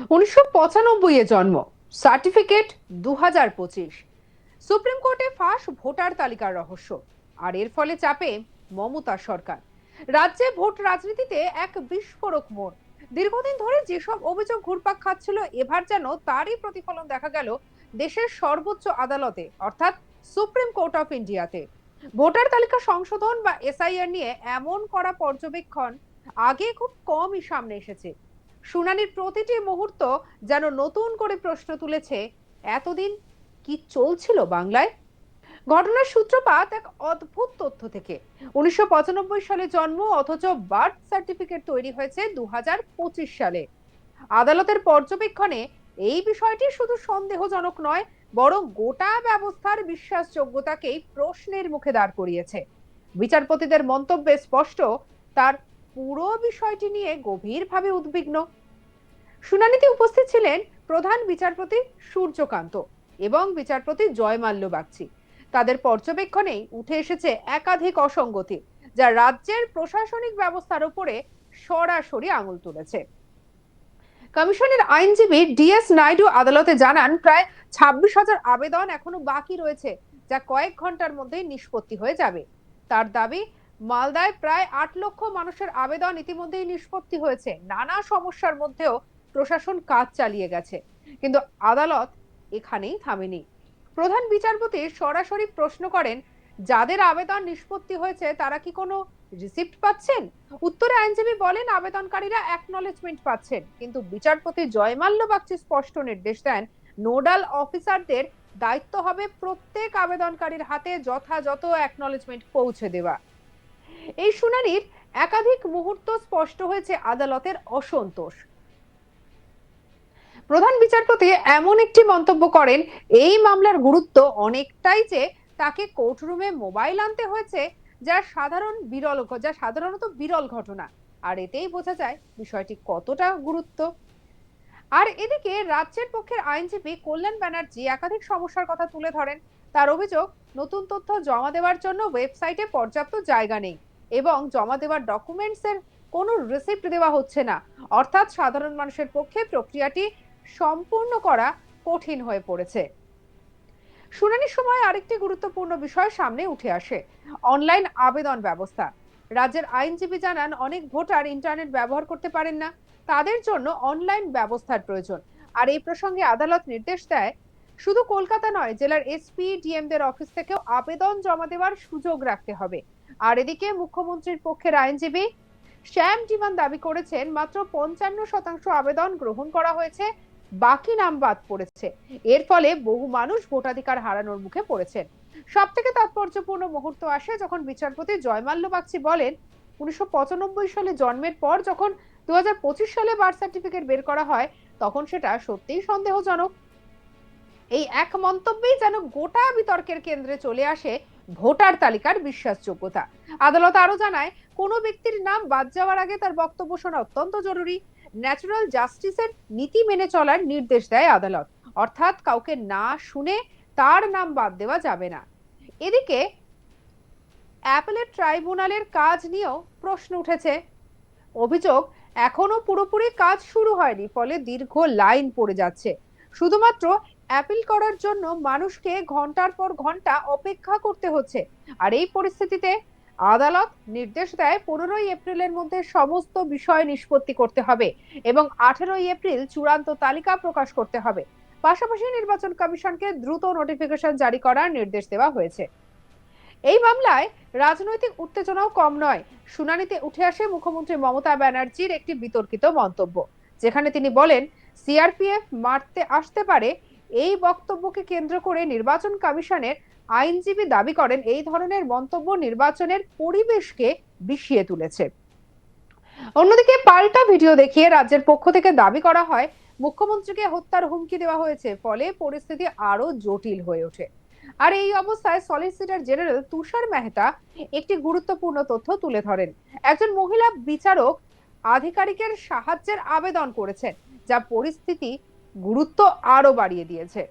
1995 এ জন্ম, certificate 2025। Supreme কোর্টে ফাঁস ভোটার তালিকার রহস্য, আর এর ফলে চাপে মমতা সরকার। রাজ্যে ভোট রাজনীতিতে এক বিস্ফোরক মোড়। দীর্ঘদিন ধরে যেসব অভিযোগ ঘুরপাক খাচ্ছিল, এবার যেন তারই প্রতিফলন দেখা গেল দেশের সর্বোচ্চ আদালতে, অর্থাৎ সুপ্রিম কোর্ট অফ ইন্ডিয়াতে। ভোটার তালিকা সংশোধন বা এসআইআর নিয়ে এমন করা পর্যবেক্ষণ আগে খুব কমই সামনে এসেছে। শুনানির প্রতিটি মুহূর্ত যেন নতুন করে প্রশ্ন তুলেছে, এতদিন কি চলছিল বাংলায়। ঘটনার সূত্রপাত এক অদ্ভুত তথ্য থেকে। 1995 সালে জন্ম, অথচ বার্থ সার্টিফিকেট তৈরি হয়েছে 2025 সালে। আদালতের পর্যবেক্ষণে এই বিষয়টি শুধু সন্দেহজনক নয়, বরং গোটা ব্যবস্থার বিশ্বাসযোগ্যতাকেই প্রশ্নের মুখে দাঁড় করিয়েছে। বিচারপতিদের মন্তব্যে স্পষ্ট, তার পুরো বিষয়টি নিয়ে গভীরভাবে উদ্বিগ্ন। শুনানিতে উপস্থিত ছিলেন প্রধান বিচারপতি সূর্যকান্ত এবং বিচারপতি জয়মাল্য বাগচি। তাদের পর্যবেক্ষণেই উঠে এসেছে একাধিক অসঙ্গতি, যা রাজ্যের প্রশাসনিক ব্যবস্থার উপরে সরাসরি আঙুল তুলেছে। কমিশনের আইনজীবী ডিএস নাইডু আদালতে জানান, প্রায় 26,000 আবেদন এখনো বাকি রয়েছে, যা কয়েক ঘন্টার মধ্যেই নিষ্পত্তি হয়ে যাবে। তার দাবি, মালদায় প্রায় 8 লক্ষ মানুষের আবেদন ইতিমধ্যেই নিষ্পত্তি হয়েছে। নানা সমস্যার মধ্যেও প্রশাসন কাজ চালিয়ে গেছে। কিন্তু আদালত এখানেই থামেনি। প্রধান বিচারপতি সরাসরি প্রশ্ন করেন, যাদের আবেদন নিষ্পত্তি হয়েছে তারা কি কোনো রিসিপ্ট পাচ্ছেন? উত্তরে আইনজীবী বলেন, আবেদনকারীরা অ্যাকনলেজমেন্ট পাচ্ছেন, কিন্তু বিচারপতি জয়মাল্য বাগচি স্পষ্ট নির্দেশ দেন, নোডাল অফিসারদের দায়িত্ব হবে প্রত্যেক আবেদনকারীর হাতে যথাযথ অ্যাকনলেজমেন্ট পৌঁছে দেওয়া। এই শুনানির একাধিক মুহূর্ত স্পষ্ট হয়েছে আদালতের অসন্তোষ। প্রধান বিচারপতি এমন একটি মন্তব্য করেন, এই মামলার গুরুত্ব অনেকটাই যে তাকে কোর্টরুমে মোবাইল আনতে হয়েছে, যা সাধারণত বিরল ঘটনা। আর এতেই বোঝা যায় বিষয়টি কতটা গুরুত্ব। আর এদিকে রাজ্যের পক্ষের আইনজীবী কল্যাণ ব্যানার্জি একাধিক সমস্যার কথা তুলে ধরেন। তার অভিযোগ, নতুন তথ্য জমা দেওয়ার জন্য ওয়েবসাইটে পর্যাপ্ত জায়গা নেই এবং জমা দেওয়ার ডকুমেন্টস এর কোনো রিসিপ্ট দেওয়া হচ্ছে না। অর্থাৎ সাধারণ মানুষের পক্ষে প্রক্রিয়াটি সম্পূর্ণ করা কঠিন হয়ে পড়েছে। শুনানির সময় আরেকটি গুরুত্বপূর্ণ বিষয় সামনে উঠে আসে, অনলাইন আবেদন ব্যবস্থা। রাজ্যের আইনজীবী জানান, অনেক ভোটার ইন্টারনেট ব্যবহার করতে পারেন না, তাদের জন্য অনলাইন ব্যবস্থার প্রয়োজন। আর এই প্রসঙ্গে আদালত নির্দেশ দেয়, শুধু কলকাতা নয়, জেলার এসপি ডিএমদের অফিস থেকেও আবেদন জমা দেওয়ার সুযোগ রাখতে হবে। আর এদিকে মুখ্যমন্ত্রীর পক্ষের আইনজীবী শ্যাম ডিমান দাবি করেছেন, মাত্র 55% আবেদন গ্রহণ করা হয়েছে, বাকি নাম বাদ পড়েছে। এর ফলে বহু মানুষ ভোটাধিকার হারানোর মুখে পড়েছেন। সব থেকে তাৎপর্যপূর্ণ মুহূর্ত আসে যখন বিচারপতি জয়মাল্য বাগচি বলেন, 1995 সালে জন্মের পর যখন 2025 সালে বার্থ সার্টিফিকেট বের করা হয়, তখন সেটা সত্যিই সন্দেহজনক। এই এক মন্তব্যেই যেন গোটা বিতর্কের কেন্দ্রে চলে আসে ভোটার তালিকার বিশ্বাসযোগ্যতা। আদালত আরো জানায়, কোনো ব্যক্তির নাম বাদ যাওয়ার আগে তার বক্তব্য শোনা অত্যন্ত জরুরি। ন্যাচারাল জাস্টিসের নীতি মেনে চলার নির্দেশ দেয় আদালত, অর্থাৎ কাউকে না শুনে তার নাম বাদ দেওয়া যাবে না। এদিকে অ্যাপেলেট ট্রাইব্যুনালের কাজ নিয়েও প্রশ্ন উঠেছে। অভিযোগ, এখনো পুরোপুরি কাজ শুরু হয়নি, ফলে দীর্ঘ লাইন পড়ে যাচ্ছে। শুধুমাত্র অ্যাপিল করার জন্য মানুষকে ঘন্টার পর ঘন্টা অপেক্ষা করতে হচ্ছে। আর এই পরিস্থিতিতে আদালত নির্দেশ দেয়, 15ই এপ্রিলের মধ্যে সমস্ত বিষয় নিষ্পত্তি করতে হবে এবং 18ই এপ্রিল চূড়ান্ত তালিকা প্রকাশ করতে হবে। পাশাপাশি নির্বাচন কমিশনকে দ্রুত নোটিফিকেশন জারি করার নির্দেশ দেওয়া হয়েছে। এই মামলায় রাজনৈতিক উত্তেজনাও কম নয়। শুনানিতে উঠে আসে মুখ্যমন্ত্রী মমতা ব্যানার্জির একটি বিতর্কিত মন্তব্য, যেখানে তিনি বলেন, সিআরপিএফ মারতে আসতে পারে। এই বক্তব্যকে কেন্দ্র করে নির্বাচন কমিশনের আইনজীবী দাবি করেন, এই ধরনের মন্তব্য নির্বাচনের পরিবেশকে বিষিয়ে তুলেছে। অন্যদিকে পাল্টা ভিডিও দেখিয়ে রাজ্যের পক্ষ থেকে দাবি করা হয়, মুখ্যমন্ত্রীকে হত্যার হুমকি দেওয়া হয়েছে, ফলে পরিস্থিতি আরো জটিল হয়ে ওঠে। আর এই অবস্থায় সলিসিটর জেনারেল তুষার মেহতা একটি গুরুত্বপূর্ণ তথ্য তুলে ধরেন। একজন মহিলা বিচারক আধিকারিকের সাহায্যের আবেদন করেছেন, যা পরিস্থিতি গুরুত্ব আরো বাড়িয়ে দিয়েছে।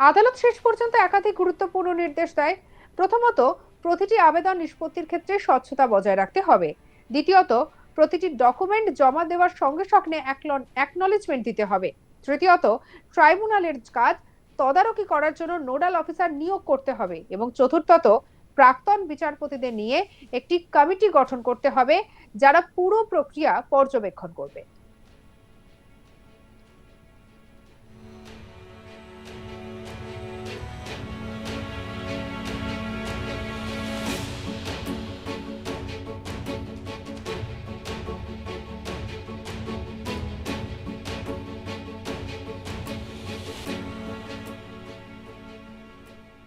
আদালত শেষ পর্যন্ত একাধিক গুরুত্বপূর্ণ নির্দেশ দেয়। প্রথমত, প্রতিটি আবেদন নিষ্পত্তির ক্ষেত্রে স্বচ্ছতা বজায় রাখতে হবে। দ্বিতীয়ত, প্রতিটি ডকুমেন্ট জমা দেওয়ার সঙ্গে সঙ্গে অ্যাকনলেজমেন্ট দিতে হবে। তৃতীয়ত, ট্রাইব্যুনালের কাজ তদারকি করার জন্য নোডাল অফিসার নিয়োগ করতে হবে। এবং চতুর্থত, প্রাক্তন বিচারপতিদের নিয়ে একটি কমিটি গঠন করতে হবে যারা পুরো প্রক্রিয়া পর্যবেক্ষণ করবে।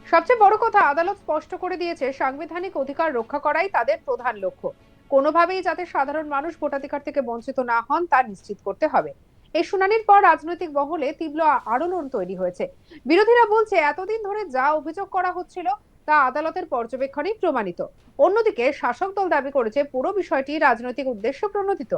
সবচেয়ে বড় কথা, আদালত স্পষ্ট করে দিয়েছে সাংবিধানিক অধিকার রক্ষা করাই তাদের প্রধান লক্ষ্য। কোনোভাবেই যাতে সাধারণ মানুষ ভোটাধিকার থেকে বঞ্চিত না হন তা নিশ্চিত করতে হবে। এই শুনানির পর রাজনৈতিক মহলে তীব্র আলোড়ন তৈরি হয়েছে। বিরোধীরা বলছে এতদিন ধরে যা অভিযোগ করা হচ্ছিল তা আদালতের পর্যবেক্ষণেই প্রমাণিত। অন্যদিকে শাসক দল দাবি করেছে পুরো বিষয়টি রাজনৈতিক উদ্দেশ্য প্রণোদিত।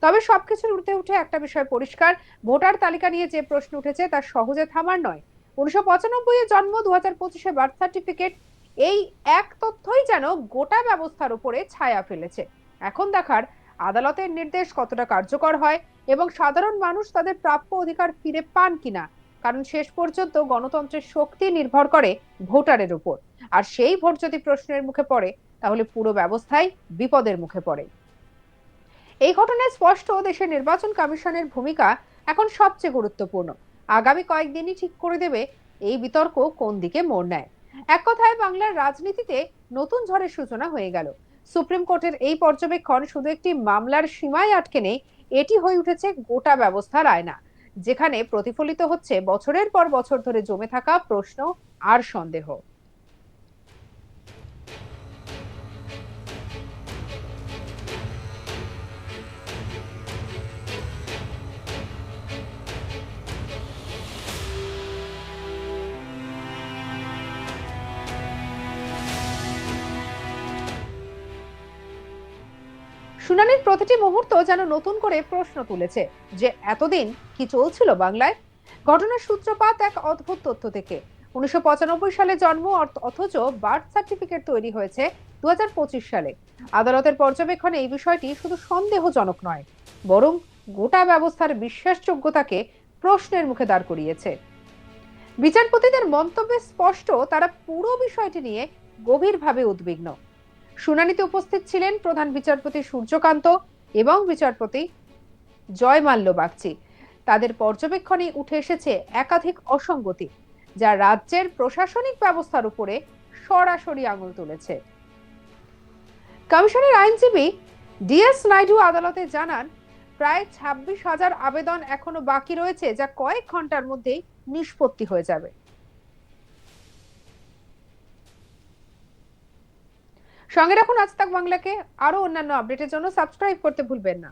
তবে সবকিছুর ঊর্ধ্বে উঠে একটা বিষয় পরিষ্কার, ভোটার তালিকা নিয়ে যে প্রশ্ন উঠেছে তা সহজে থামার নয়। 1995 এ জন্ম, 2025-এ বার্থ সার্টিফিকেট, এই এক তথ্যই যেন গোটা ব্যবস্থার উপরে ছায়া ফেলেছে। এখন দেখার আদালতের নির্দেশ কতটা কার্যকর হয় এবং সাধারণ মানুষ তাদের প্রাপ্য অধিকার ফিরে পান কিনা। কারণ শেষ পর্যন্ত গণতন্ত্রের শক্তি নির্ভর করে ভোটারের উপর। আর সেই ভোট যদি প্রশ্নের মুখে পড়ে তাহলে পুরো ব্যবস্থাই বিপদের মুখে পড়ে। এই ঘটনায় স্পষ্ট দেশের নির্বাচন কমিশনের ভূমিকা এখন সবচেয়ে গুরুত্বপূর্ণ। আগামী কয়েকদিনই ঠিক করে দেবে এই বিতর্ক কোন দিকে মোড় নেয়। এক কথায় বাংলার রাজনীতিতে নতুন ঝড়ের সূচনা হয়ে গেল। সুপ্রিম কোর্টের এই পর্যবেক্ষণ শুধু একটি মামলার সীমায় আটকে নেই, এটি হয়ে উঠেছে গোটা ব্যবস্থার আয়না, যেখানে প্রতিফলিত হচ্ছে বছরের পর বছর ধরে জমে থাকা প্রশ্ন আর সন্দেহ। শুনানির প্রতিটি মুহূর্ত যেন নতুন করে প্রশ্ন তুলেছে যে এতদিন কি চলছিল বাংলায়। ঘটনার সূত্রপাত এক অদ্ভুত তথ্য থেকে। 1995 সালে জন্ম, অথচ বার্থ সার্টিফিকেট তৈরি হয়েছে 2025 সালে। আদালতের পর্যবেক্ষণে এই বিষয়টি শুধু সন্দেহজনক নয়, বরং গোটা ব্যবস্থার বিশ্বাসযোগ্যতাকে প্রশ্নের মুখে দাঁড় করিয়েছে। বিচারপতিদের মন্তব্যে স্পষ্ট তারা পুরো বিষয়টি নিয়ে গভীরভাবে উদ্বিগ্ন। শুনানিতে উপস্থিত ছিলেন প্রধান বিচারপতি সূর্যকান্ত এবং বিচারপতি জয়মাল্য বাগচি। তাদের পর্যবেক্ষণে উঠে এসেছে একাধিক অসঙ্গতি, যা রাজ্যের প্রশাসনিক ব্যবস্থার উপরে সরাসরি আঙুল তুলেছে। কমিশনের আইনজীবী ডিএস নাইডু আদালতে জানান, প্রায় 26,000 আবেদন এখনো বাকি রয়েছে, যা কয়েক ঘন্টার মধ্যেই নিষ্পত্তি হয়ে যাবে। সঙ্গে রাখুন আজ তাক বাংলাকে। আরো অন্যান্য আপডেটের জন্য সাবস্ক্রাইব করতে ভুলবেন না।